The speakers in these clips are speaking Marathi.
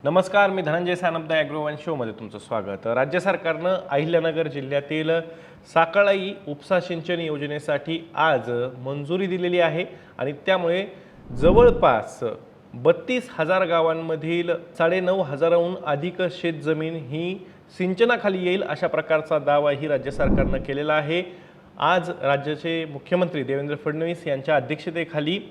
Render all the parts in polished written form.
नमस्कार, मी धनंजय सानप ॲग्रोवन शोमध्ये तुमचं स्वागत. राज्य सरकारनं अहिल्यानगर जिल्ह्यातील साकळाई उपसा सिंचन योजनेसाठी आज मंजुरी दिलेली आहे आणि त्यामुळे जवळपास 32,000 गावांमधील 9,500हून अधिक शेतजमीन ही सिंचनाखाली येईल अशा प्रकारचा दावाही राज्य सरकारनं केलेला आहे. आज राज्याचे मुख्यमंत्री देवेंद्र फडणवीस यांच्या अध्यक्षतेखाली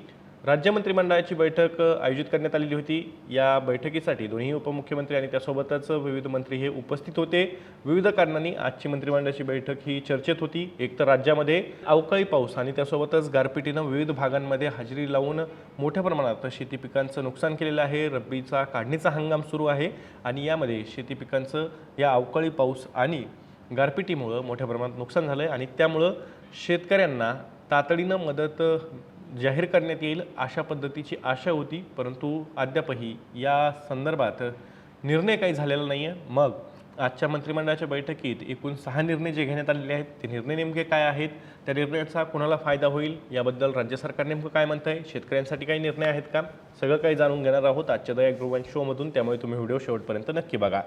राज्य मंत्रिमंडळाची बैठक आयोजित करण्यात आलेली होती. या बैठकीसाठी दोन्ही उपमुख्यमंत्री आणि त्यासोबतच विविध मंत्री हे उपस्थित होते. विविध कारणांनी आजची मंत्रिमंडळाची बैठक ही चर्चेत होती. एक तर राज्यामध्ये अवकाळी पाऊस आणि त्यासोबतच गारपिटीनं विविध भागांमध्ये हजेरी लावून मोठ्या प्रमाणात शेती पिकांचं नुकसान केलेलं आहे. रब्बीचा काढणीचा हंगाम सुरू आहे आणि यामध्ये शेती पिकांचं या अवकाळी पाऊस आणि गारपिटीमुळं मोठ्या प्रमाणात नुकसान झालं आहे आणि त्यामुळं शेतकऱ्यांना तातडीनं मदत जाहीर करण्यात येईल अशा पद्धतीची आशा होती, परंतु अद्यापही या संदर्भात निर्णय काही झालेला नाही आहे. मग आजच्या मंत्रिमंडळाच्या बैठकीत एकूण 6 निर्णय जे घेण्यात आलेले आहेत ते निर्णय नेमके काय आहेत, त्या निर्णयाचा कोणाला फायदा होईल याबद्दल राज्य सरकार नेमकं काय म्हणतं आहे, शेतकऱ्यांसाठी काही निर्णय आहेत का, सगळं काही जाणून घेणार आहोत आजच्या द ॲग्रोवन शोमधून. त्यामुळे तुम्ही व्हिडिओ शेवटपर्यंत नक्की बघा.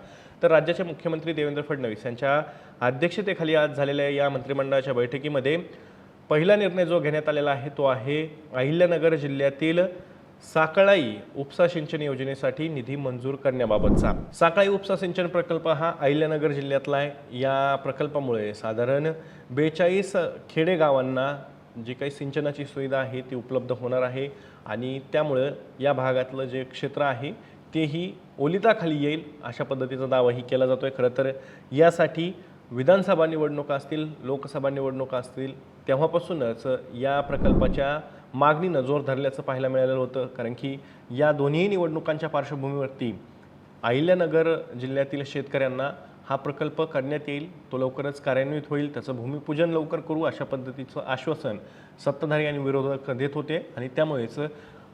तर राज्याचे मुख्यमंत्री देवेंद्र फडणवीस यांच्या अध्यक्षतेखाली आज झालेल्या या मंत्रिमंडळाच्या बैठकीमध्ये पहिला निर्णय जो घेण्यात आलेला आहे तो आहे अहिल्यानगर जिल्ह्यातील साकळाई उपसा सिंचन योजनेसाठी निधी मंजूर करण्याबाबतचा. साकळाई उपसा सिंचन प्रकल्प हा अहिल्यानगर जिल्ह्यातला आहे. या प्रकल्पामुळे साधारण 42 खेडेगावांना जी काही सिंचनाची सुविधा आहे ती उपलब्ध होणार आहे आणि त्यामुळे या भागातलं जे क्षेत्र आहे तेही ओलिताखाली येईल अशा पद्धतीचा दावाही केला जातो आहे. खरं तर यासाठी विधानसभा निवडणुका असतील, लोकसभा निवडणुका असतील तेव्हापासूनच या प्रकल्पाच्या मागणीनं जोर धरल्याचं पाहायला मिळालेलं होतं. कारण की या दोन्ही निवडणुकांच्या पार्श्वभूमीवरती अहिल्यानगर जिल्ह्यातील शेतकऱ्यांना हा प्रकल्प करण्यात येईल, तो लवकरच कार्यान्वित होईल, त्याचं भूमिपूजन लवकर करू अशा पद्धतीचं आश्वासन सत्ताधारी आणि विरोधक देत होते आणि त्यामुळेच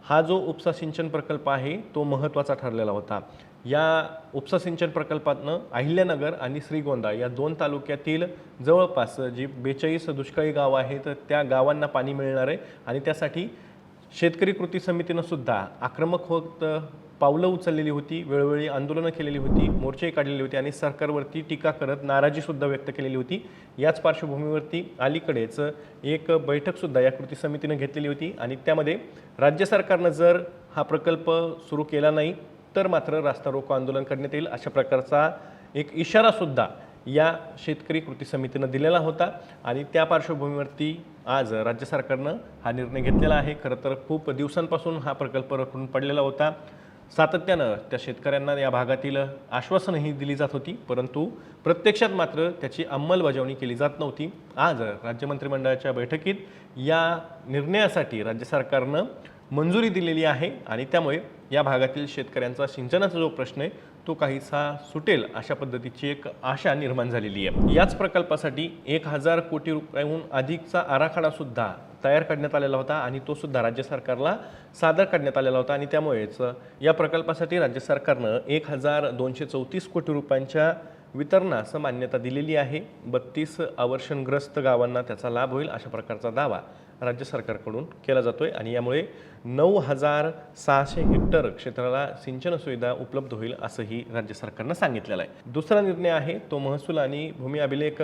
हा जो उपसा सिंचन प्रकल्प आहे तो महत्त्वाचा ठरलेला होता. या उपसा सिंचन प्रकल्पातनं अहिल्यानगर आणि श्रीगोंदा या 2 तालुक्यातील जवळपास जी 42 दुष्काळी गावं आहेत त्या गावांना पाणी मिळणार आहे आणि त्यासाठी शेतकरी कृती समितीनं सुद्धा आक्रमक होत पावलं उचललेली होती, वेळोवेळी आंदोलनं केलेली होती, मोर्चे काढलेले होते आणि सरकारवरती टीका करत नाराजीसुद्धा व्यक्त केलेली होती. याच पार्श्वभूमीवरती अलीकडेच एक बैठकसुद्धा या कृती समितीनं घेतलेली होती आणि त्यामध्ये राज्य सरकारनं जर हा प्रकल्प सुरू केला नाही तर मात्र रास्ता रोको आंदोलन करण्यात येईल अशा प्रकारचा एक इशारासुद्धा या शेतकरी कृती समितीनं दिलेला होता आणि त्या पार्श्वभूमीवरती आज राज्य सरकारनं हा निर्णय घेतलेला आहे. खरं तर खूप दिवसांपासून हा प्रकल्प रखडून पडलेला होता. सातत्यानं त्या शेतकऱ्यांना या भागातील आश्वासनही दिली जात होती, परंतु प्रत्यक्षात मात्र त्याची अंमलबजावणी केली जात नव्हती. आज राज्य मंत्रिमंडळाच्या बैठकीत या निर्णयासाठी राज्य सरकारनं मंजुरी दिलेली आहे आणि त्यामुळे या भागातील शेतकऱ्यांचा सिंचनाचा जो प्रश्न आहे तो काहीसा सुटेल अशा पद्धतीची एक आशा निर्माण झालेली आहे. याच प्रकल्पासाठी 1,000 कोटी रुपयांहून अधिकचा आराखडासुद्धा तयार करण्यात आलेला होता आणि तो सुद्धा राज्य सरकारला सादर करण्यात आलेला होता आणि त्यामुळेच या प्रकल्पासाठी राज्य सरकारनं 1,234 कोटी रुपयांच्या वितरणास मान्यता दिलेली आहे. 32 अवर्षणग्रस्त गावांना त्याचा लाभ होईल अशा प्रकारचा दावा राज्य सरकारकडून केला जातोय आणि यामुळे 9,600 हेक्टर क्षेत्राला सिंचन सुविधा उपलब्ध होईल असंही राज्य सरकारनं सांगितलेलं आहे. दुसरा निर्णय आहे तो महसूल आणि भूमी अभिलेख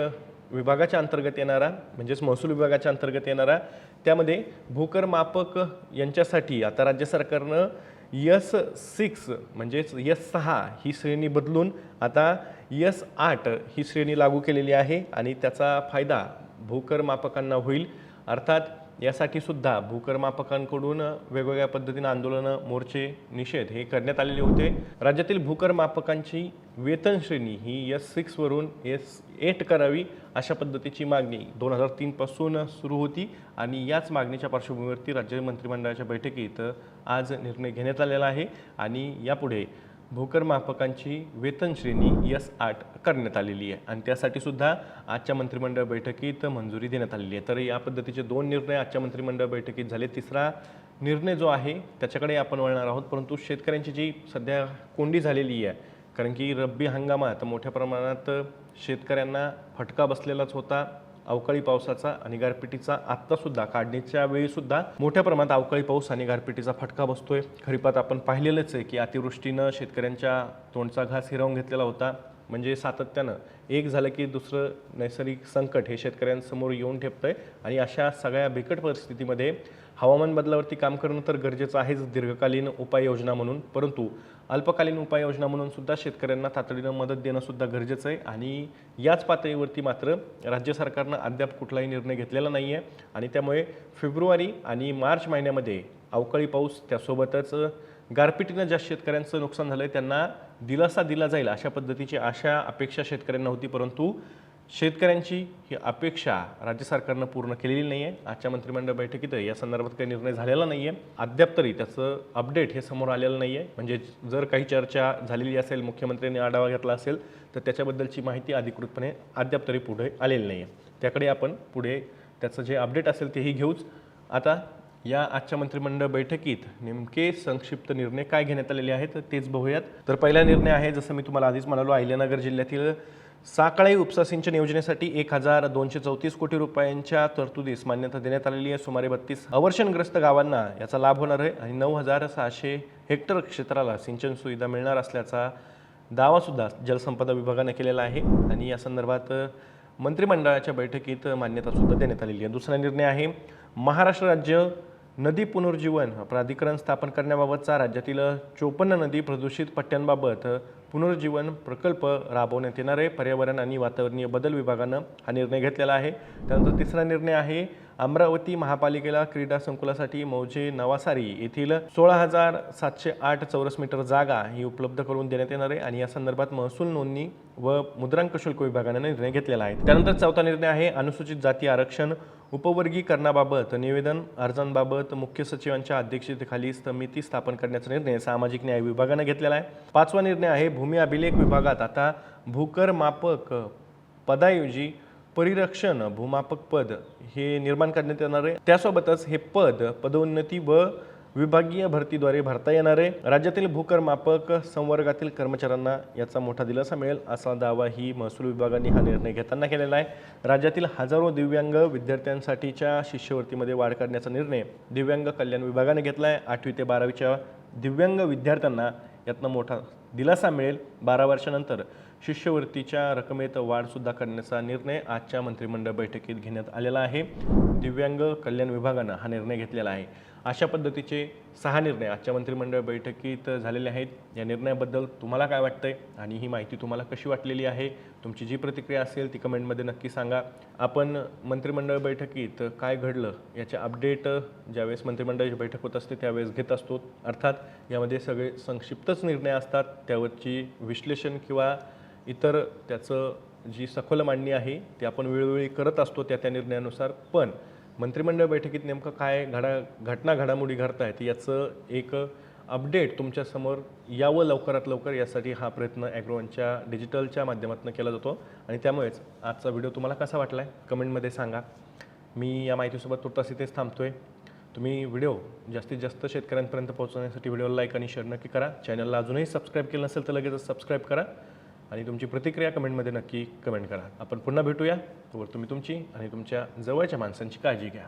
विभागाच्या अंतर्गत येणारा, म्हणजेच महसूल विभागाच्या अंतर्गत येणारा. त्यामध्ये भूकर मापक यांच्यासाठी आता राज्य सरकारनं S6 म्हणजेच S6 ही श्रेणी बदलून आता S8 ही श्रेणी लागू केलेली आहे आणि त्याचा फायदा भूकर मापकांना होईल. अर्थात यासाठी सुद्धा भूकर मापकांकडून वेगवेगळ्या पद्धतीने आंदोलनं, मोर्चे, निषेध हे करण्यात आलेले होते. राज्यातील भूकर मापकांची वेतन श्रेणी ही S6 वरून S8 करावी अशा पद्धतीची मागणी 2003 पासून सुरू होती आणि याच मागणीच्या पार्श्वभूमीवरती राज्य मंत्रिमंडळाच्या बैठकीत आज निर्णय घेण्यात आलेला आहे आणि यापुढे भूकर मापकांची वेतन श्रेणी S8 करण्यात आलेली आहे आणि त्यासाठी सुद्धा आजच्या मंत्रिमंडळ बैठकीत मंजुरी देण्यात आलेली आहे. तर या पद्धतीचे 2 निर्णय आजच्या मंत्रिमंडळ बैठकीत झाले. तिसरा निर्णय जो आहे त्याच्याकडे आपण वळणार आहोत, परंतु शेतकऱ्यांची जी सध्या कोंडी झालेली आहे, कारण की रब्बी हंगामात मोठ्या प्रमाणात शेतकऱ्यांना फटका बसलेलाच होता. अवकाळी पावसाचा आणि गारपिटीचा आत्तासुद्धा काढणीच्या वेळीसुद्धा मोठ्या प्रमाणात अवकाळी पाऊस आणि गारपिटीचा फटका बसतोय। खरीपात आपण पाहिलेलंच आहे की अतिवृष्टीनं शेतकऱ्यांच्या तोंडचा घास हिरावून घेतलेला होता। म्हणजे सातत्यानं एक झालं की दुसरं नैसर्गिक संकट हे शेतकऱ्यांसमोर येऊन ठेपतंय आणि अशा सगळ्या बिकट परिस्थितीमध्ये हवामान बदलावरती काम करणं तर गरजेचं आहेच दीर्घकालीन उपाययोजना म्हणून, परंतु अल्पकालीन उपाययोजना म्हणून सुद्धा शेतकऱ्यांना तातडीनं मदत देणं सुद्धा गरजेचं आहे। आणि याच पातळीवरती मात्र राज्य सरकारनं अद्याप कुठलाही निर्णय घेतलेला नाही आहे आणि त्यामुळे फेब्रुवारी आणि मार्च महिन्यामध्ये अवकाळी पाऊस त्यासोबतच गारपिटीनं ज्या शेतकऱ्यांचं नुकसान झालंय त्यांना दिलासा दिला जाईल अशा पद्धतीची अपेक्षा शेतकऱ्यांना होती, परंतु शेतकऱ्यांची ही अपेक्षा राज्य सरकारनं पूर्ण केलेली नाही आहे। आजच्या मंत्रिमंडळ बैठकीत या संदर्भात काही निर्णय झालेला नाही आहे, अद्याप तरी त्याचं अपडेट हे समोर आलेलं नाही आहे। म्हणजे जर काही चर्चा झालेली असेल, मुख्यमंत्र्यांनी आढावा घेतला असेल तर त्याच्याबद्दलची माहिती अधिकृतपणे अद्याप तरी पुढे आलेली नाही आहे। त्याकडे आपण पुढे त्याचं जे अपडेट असेल तेही घेऊच। आता या आजच्या मंत्रिमंडळ बैठकीत नेमके संक्षिप्त निर्णय काय घेण्यात आलेले आहेत तेच बघूयात। तर पहिला निर्णय आहे, जसं मी तुम्हाला आधीच म्हणालो, अहिल्यानगर जिल्ह्यातील साकळाई उपसा सिंचन योजनेसाठी 1234 कोटी रुपयांच्या तरतुदीस मान्यता देण्यात आलेली आहे। सुमारे 32 अवर्षणग्रस्त गावांना याचा लाभ होणार आहे आणि 9600 हेक्टर क्षेत्राला सिंचन सुविधा मिळणार असल्याचा दावासुद्धा जलसंपदा विभागाने केलेला आहे आणि या संदर्भात मंत्रिमंडळाच्या बैठकीत मान्यतासुद्धा देण्यात आलेली आहे। दुसरा निर्णय आहे, महाराष्ट्र राज्य नदी पुनरुज्जीवन प्राधिकरण स्थापन करण्याबाबतचा राज्यातील 54 नदी प्रदूषित पट्ट्यांबाबत पुनरुज्जीवन प्रकल्प राबवण्यात येणार आहे। पर्यावरण आणि वातावरणीय बदल विभागानं हा निर्णय घेतलेला आहे। त्यानंतर तिसरा निर्णय आहे, अमरावती महापालिकेला क्रीडा संकुलासाठी मौजे नवासारी येथील 16,708 चौरस मीटर जागा ही उपलब्ध करून देण्यात येणार आहे आणि या संदर्भात महसूल नोंदणी व मुद्रांक शुल्क विभागाने निर्णय घेतलेला आहे। त्यानंतर चौथा निर्णय आहे, अनुसूचित जाती आरक्षण उपवर्गीकरणाबाबत निवेदन अर्जांबाबत मुख्य सचिवांच्या अध्यक्षतेखाली समिती स्थापन करण्याचा निर्णय सामाजिक न्याय विभागाने घेतलेला आहे। पाचवा निर्णय आहे, भूमी अभिलेख विभागात आता भूकर मापक पदाऐवजी परिरक्षण भूमापक पद हे निर्माण करण्यात येणार आहे। त्यासोबतच हे पद पदोन्नती व विभागीय भरतीद्वारे भरता येणार आहे। राज्यातील भूकर मापक संवर्गातील कर्मचाऱ्यांना याचा मोठा दिलासा मिळेल असा दावाही महसूल विभागाने हा निर्णय घेताना केलेला आहे। राज्यातील हजारो दिव्यांग विद्यार्थ्यांसाठीच्या शिष्यवृत्तीमध्ये वाढ करण्याचा निर्णय दिव्यांग कल्याण विभागाने घेतला आहे। 8वी ते 12वीच्या दिव्यांग विद्यार्थ्यांना यातनं मोठा दिलासा मिळेल। 12 वर्षानंतर शिष्यवृत्तीच्या रकमेत वाढसुद्धा करण्याचा निर्णय आजच्या मंत्रिमंडळ बैठकीत घेण्यात आलेला आहे। दिव्यांग कल्याण विभागानं हा निर्णय घेतलेला आहे। अशा पद्धतीचे 6 निर्णय आजच्या मंत्रिमंडळ बैठकीत झालेले आहेत। या निर्णयाबद्दल तुम्हाला काय वाटतंय आणि ही माहिती तुम्हाला कशी वाटलेली आहे, तुमची जी प्रतिक्रिया असेल ती कमेंटमध्ये नक्की सांगा। आपण मंत्रिमंडळ बैठकीत काय घडलं याचे अपडेट ज्यावेळेस मंत्रिमंडळाची बैठक होत असते त्यावेळेस घेत असतो। अर्थात यामध्ये सगळे संक्षिप्तच निर्णय असतात, त्यावरची विश्लेषण किंवा इतर त्याचं जी सखोल मांडणी आहे ती आपण वेळोवेळी करत असतो त्या निर्णयानुसार। पण मंत्रिमंडळ बैठकीत नेमकं काय घडामोडी घडत आहेत याचं एक अपडेट तुमच्यासमोर यावं लवकरात लवकर, यासाठी हा प्रयत्न ॲग्रोवनच्या डिजिटलच्या माध्यमातून केला जातो आणि त्यामुळेच आजचा व्हिडिओ तुम्हाला कसा वाटला आहे कमेंटमध्ये सांगा। मी या माहितीसोबत तुर्तास इथेच थांबतोय। तुम्ही व्हिडिओ जास्तीत जास्त शेतकऱ्यांपर्यंत पोहोचवण्यासाठी व्हिडिओला लाईक आणि शेअर नक्की करा। चॅनलला अजूनही सबस्क्राईब केलं नसेल तर लगेचच सबस्क्राईब करा आणि तुमची प्रतिक्रिया कमेंटमध्ये नक्की कमेंट करा। आपण पुन्हा भेटूया, तोवर तुम्ही तुमची आणि तुमच्या जवळच्या माणसांची काळजी घ्या।